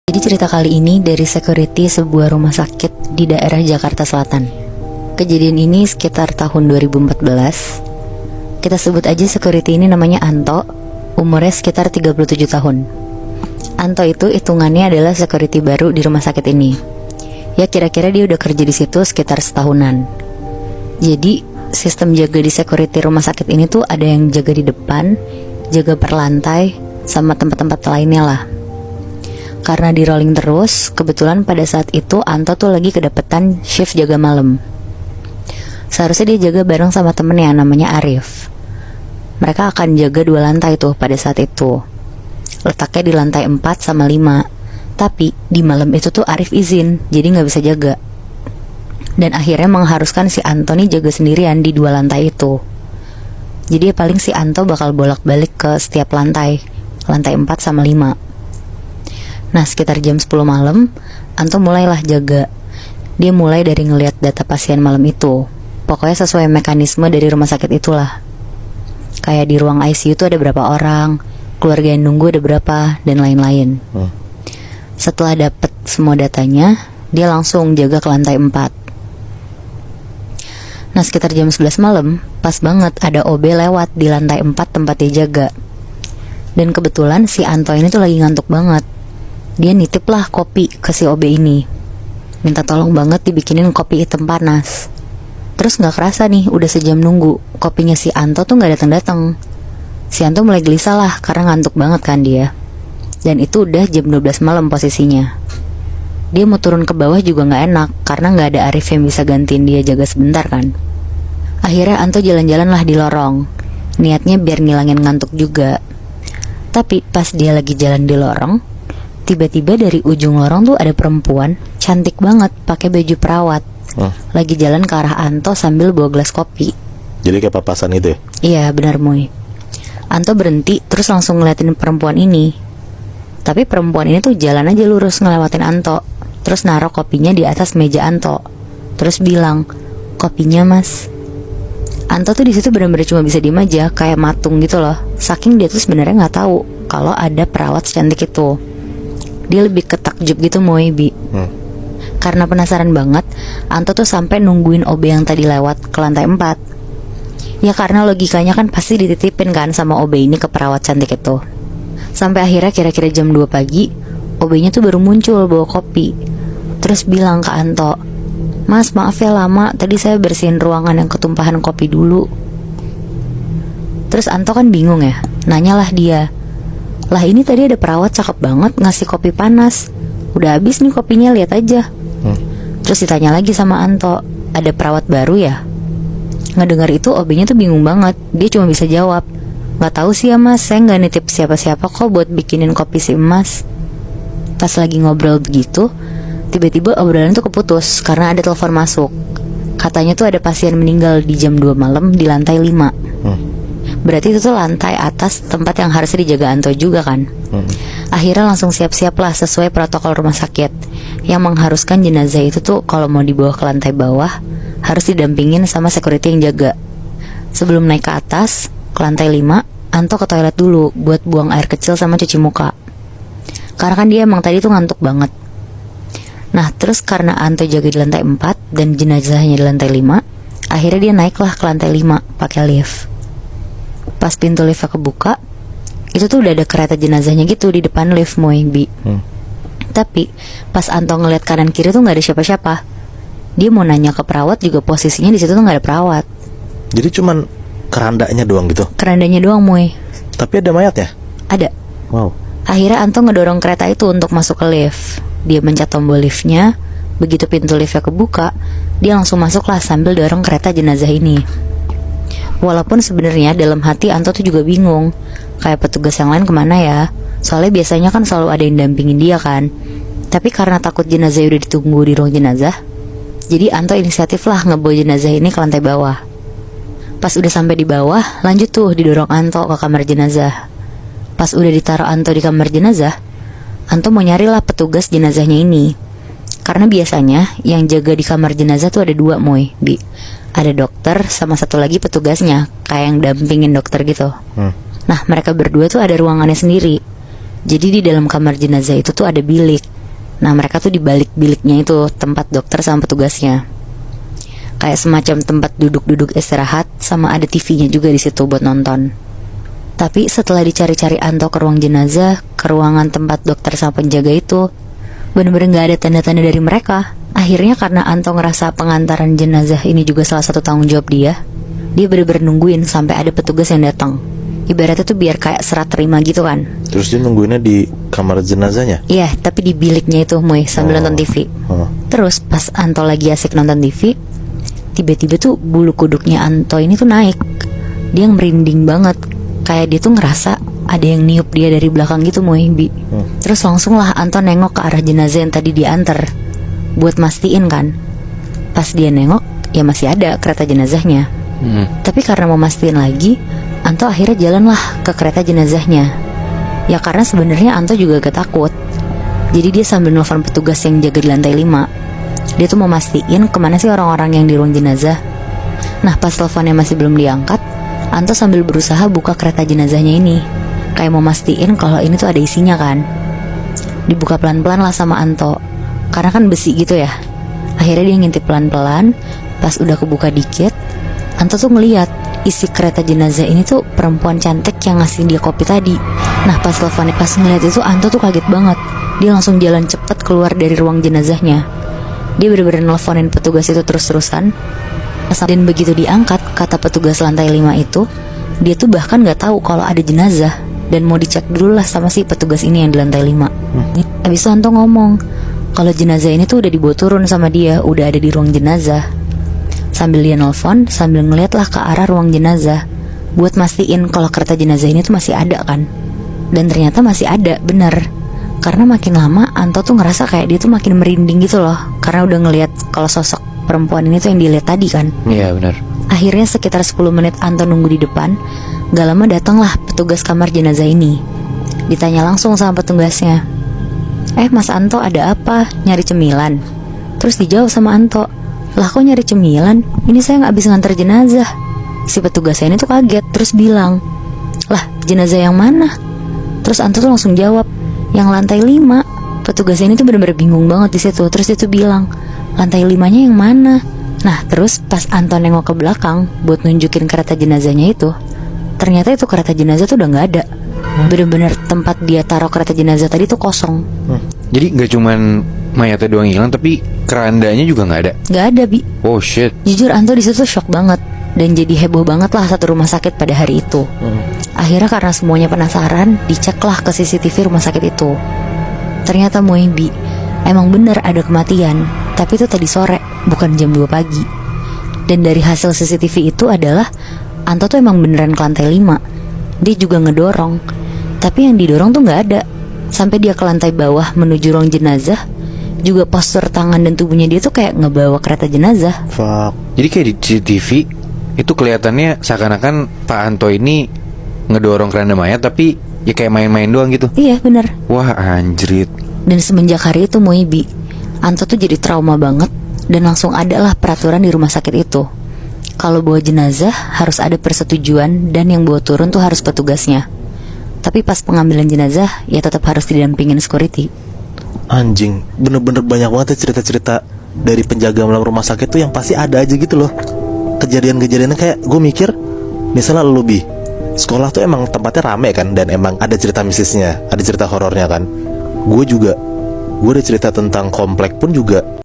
Jadi cerita kali ini dari security sebuah rumah sakit di daerah Jakarta Selatan. Kejadian ini sekitar tahun 2014. Kita sebut aja security ini namanya Anto. Umurnya sekitar 37 tahun. Anto itu hitungannya adalah security baru di rumah sakit ini. Ya kira-kira dia udah kerja di situ sekitar setahunan. Jadi sistem jaga di security rumah sakit ini tuh ada yang jaga di depan, jaga per lantai, sama tempat-tempat lainnya lah. Karena di rolling terus, kebetulan pada saat itu Anto tuh lagi kedapetan shift jaga malam. Seharusnya dia jaga bareng sama temennya namanya Arif. Mereka akan jaga 2 lantai tuh pada saat itu. Letaknya di lantai 4 sama 5. Tapi di malam itu tuh Arif izin, jadi gak bisa jaga. Dan akhirnya mengharuskan si Anto nih jaga sendirian di 2 lantai itu. Jadi ya paling si Anto bakal bolak-balik ke setiap lantai 4 sama 5. Nah sekitar jam 10 malam, Anto mulailah jaga. Dia mulai dari ngelihat data pasien malam itu. Pokoknya sesuai mekanisme dari rumah sakit itulah. Kayak di ruang ICU itu ada berapa orang, keluarga yang nunggu ada berapa, dan lain-lain. Setelah dapet semua datanya, dia langsung jaga ke lantai 4. Nah sekitar jam 11 malam, pas banget ada OB lewat di lantai 4 tempat dia jaga. Dan kebetulan si Anto ini tuh lagi ngantuk banget. Dia nitip lah kopi ke si OB ini. Minta tolong banget dibikinin kopi hitam panas. Terus gak kerasa nih udah sejam nunggu, kopinya si Anto tuh gak datang-datang. Si Anto mulai gelisah lah karena ngantuk banget kan dia. Dan itu udah jam 12 malam posisinya. Dia mau turun ke bawah juga gak enak karena gak ada Arif yang bisa gantiin dia jaga sebentar kan. Akhirnya Anto jalan-jalan lah di lorong. Niatnya biar ngilangin ngantuk juga. Tapi pas dia lagi jalan di lorong, tiba-tiba dari ujung lorong tuh ada perempuan cantik banget pakai baju perawat. Lagi jalan ke arah Anto sambil bawa gelas kopi. Jadi kayak papasan itu ya? Iya benar Moy. Anto berhenti terus langsung ngeliatin perempuan ini. Tapi perempuan ini tuh jalan aja lurus ngelewatin Anto. Terus naruh kopinya di atas meja Anto. Terus bilang, "Kopinya mas." Anto tuh di situ benar-benar cuma bisa diem aja kayak matung gitu loh. Saking dia tuh sebenarnya nggak tahu kalau ada perawat secantik itu. Dia lebih ketakjub gitu Moy Bi. Karena penasaran banget, Anto tuh sampai nungguin OB yang tadi lewat ke lantai 4. Ya karena logikanya kan pasti dititipin kan sama OB ini ke perawat cantik itu. Sampai akhirnya kira-kira jam 2 pagi, OB-nya tuh baru muncul bawa kopi. Terus bilang ke Anto, "Mas maaf ya lama, tadi saya bersihin ruangan yang ketumpahan kopi dulu." Terus Anto kan bingung ya, nanyalah dia, "Lah ini tadi ada perawat cakep banget ngasih kopi panas. Udah habis nih kopinya, lihat aja." Terus ditanya lagi sama Anto, "Ada perawat baru ya?" Ngedengar itu OB-nya tuh bingung banget. Dia cuma bisa jawab, "Gak tahu sih ya mas, saya gak nitip siapa-siapa kok buat bikinin kopi si emas." Pas lagi ngobrol begitu, tiba-tiba obrolan tuh keputus karena ada telepon masuk. Katanya tuh ada pasien meninggal di jam 2 malam di lantai 5. Berarti itu tuh lantai atas tempat yang harusnya dijaga Anto juga kan. Akhirnya langsung siap-siap lah sesuai protokol rumah sakit, yang mengharuskan jenazah itu tuh kalau mau dibawa ke lantai bawah harus didampingin sama security yang jaga. Sebelum naik ke atas, ke lantai 5, Anto ke toilet dulu buat buang air kecil sama cuci muka. Karena kan dia emang tadi tuh ngantuk banget. Nah terus karena Anto jaga di lantai 4 dan jenazahnya di lantai 5, akhirnya dia naiklah ke lantai 5 pakai lift. Pas pintu liftnya kebuka, itu tuh udah ada kereta jenazahnya gitu di depan lift Moy Bi. Tapi pas Anto ngeliat kanan kiri tuh nggak ada siapa-siapa. Dia mau nanya ke perawat juga posisinya di situ tuh nggak ada perawat. Jadi cuman kerandanya doang gitu? Kerandanya doang Moy. Tapi ada mayatnya? Ada. Wow. Akhirnya Anto ngedorong kereta itu untuk masuk ke lift. Dia mencet tombol liftnya. Begitu pintu liftnya kebuka, dia langsung masuklah sambil dorong kereta jenazah ini. Walaupun sebenarnya dalam hati Anto tuh juga bingung, kayak petugas yang lain kemana ya? Soalnya biasanya kan selalu ada yang dampingin dia kan. Tapi karena takut jenazah udah ditunggu di ruang jenazah, jadi Anto inisiatif lah ngebawa jenazah ini ke lantai bawah. Pas udah sampai di bawah, lanjut tuh didorong Anto ke kamar jenazah. Pas udah ditaruh Anto di kamar jenazah, Anto mau nyarilah petugas jenazahnya ini. Karena biasanya yang jaga di kamar jenazah tuh ada 2 Moy Bi. Ada dokter sama satu lagi petugasnya, kayak yang dampingin dokter gitu. Nah mereka berdua tuh ada ruangannya sendiri. Jadi di dalam kamar jenazah itu tuh ada bilik. Nah mereka tuh di balik biliknya itu, tempat dokter sama petugasnya. Kayak semacam tempat duduk-duduk istirahat, sama ada TV-nya juga di situ buat nonton. Tapi setelah dicari-cari Anto ke ruang jenazah, ke ruangan tempat dokter sama penjaga itu, bener-bener gak ada tanda-tanda dari mereka. Akhirnya karena Anto ngerasa pengantaran jenazah ini juga salah satu tanggung jawab dia bener-bener nungguin sampai ada petugas yang datang. Ibaratnya tuh biar kayak serah terima gitu kan. Terus dia nungguinnya di kamar jenazahnya? Iya, tapi di biliknya itu Moy, sambil nonton TV. Terus pas Anto lagi asik nonton TV, tiba-tiba tuh bulu kuduknya Anto ini tuh naik. Dia merinding banget, kayak dia tuh ngerasa ada yang niup dia dari belakang gitu Moy, Bi. Terus langsung lah Anto nengok ke arah jenazah yang tadi diantar, buat mastiin kan. Pas dia nengok, ya masih ada kereta jenazahnya. Tapi karena mau mastiin lagi, Anto akhirnya jalanlah ke kereta jenazahnya. Ya karena sebenarnya Anto juga gak takut. Jadi dia sambil nelfon petugas yang jaga di lantai 5. Dia tuh mau mastiin kemana sih orang-orang yang di ruang jenazah. Nah pas teleponnya masih belum diangkat, Anto sambil berusaha buka kereta jenazahnya ini, kayak mau mastiin kalau ini tuh ada isinya kan. Dibuka pelan-pelan lah sama Anto, karena kan besi gitu ya. Akhirnya dia ngintip pelan-pelan. Pas udah kebuka dikit, Anto tuh ngeliat isi kereta jenazah ini tuh perempuan cantik yang ngasih dia kopi tadi. Nah pas teleponnya, pas ngeliat itu Anto tuh kaget banget. Dia langsung jalan cepet keluar dari ruang jenazahnya. Dia bener-bener nelfonin petugas itu terus-terusan. Dan begitu diangkat, kata petugas lantai 5 itu, dia tuh bahkan gak tahu kalau ada jenazah, dan mau dicek dulu lah sama si petugas ini yang di lantai 5. Habis itu Anto ngomong kalau jenazah ini tuh udah dibawa turun sama dia, udah ada di ruang jenazah. Sambil dia nelfon, sambil ngeliat lah ke arah ruang jenazah, buat mastiin kalau kereta jenazah ini tuh masih ada kan. Dan ternyata masih ada, bener. Karena makin lama Anto tuh ngerasa kayak dia tuh makin merinding gitu loh, karena udah ngeliat kalau sosok perempuan ini tuh yang dilihat tadi kan. Iya benar. Akhirnya sekitar 10 menit Anto nunggu di depan. Gak lama datanglah petugas kamar jenazah ini. Ditanya langsung sama petugasnya, Mas Anto ada apa? Nyari cemilan? Terus dijawab sama Anto, lah kok nyari cemilan? Ini saya gak habis nganter jenazah. Si petugasnya ini tuh kaget, terus bilang, lah jenazah yang mana? Terus Anto tuh langsung jawab, yang lantai 5. Petugasnya ini tuh bener-bener bingung banget di situ. Terus dia tuh bilang, lantai 5-nya yang mana? Nah terus pas Anto nengok ke belakang buat nunjukin kereta jenazahnya itu, ternyata itu kereta jenazah tuh udah gak ada. Bener-bener tempat dia taruh kereta jenazah tadi tuh kosong. Jadi gak cuman mayatnya doang hilang, tapi kerandanya juga gak ada? Gak ada, Bi. Oh shit. Jujur Anto disitu shock banget, dan jadi heboh banget lah satu rumah sakit pada hari itu. Akhirnya karena semuanya penasaran, diceklah ke CCTV rumah sakit itu. Ternyata Bi, emang bener ada kematian, tapi itu tadi sore, bukan jam 2 pagi. Dan dari hasil CCTV itu adalah Anto tuh emang beneran ke lantai 5. Dia juga ngedorong, tapi yang didorong tuh gak ada. Sampai dia ke lantai bawah menuju ruang jenazah, juga postur tangan dan tubuhnya dia tuh kayak ngebawa kereta jenazah. Fuck. Jadi kayak di CCTV itu kelihatannya seakan-akan Pak Anto ini ngedorong keranda mayat, tapi ya kayak main-main doang gitu. Iya bener. Wah anjrit. Dan semenjak hari itu Bi, Anto tuh jadi trauma banget. Dan langsung ada lah peraturan di rumah sakit itu, kalau bawa jenazah harus ada persetujuan, dan yang bawa turun tuh harus petugasnya. Tapi pas pengambilan jenazah, ya tetap harus didampingin security. Anjing, bener-bener banyak banget ya cerita-cerita dari penjaga dalam rumah sakit tuh yang pasti ada aja gitu loh. Kejadian-kejadiannya kayak gue mikir, misalnya lu Bi, sekolah tuh emang tempatnya rame kan, dan emang ada cerita mistisnya, ada cerita horornya kan. Gue ada cerita tentang komplek pun juga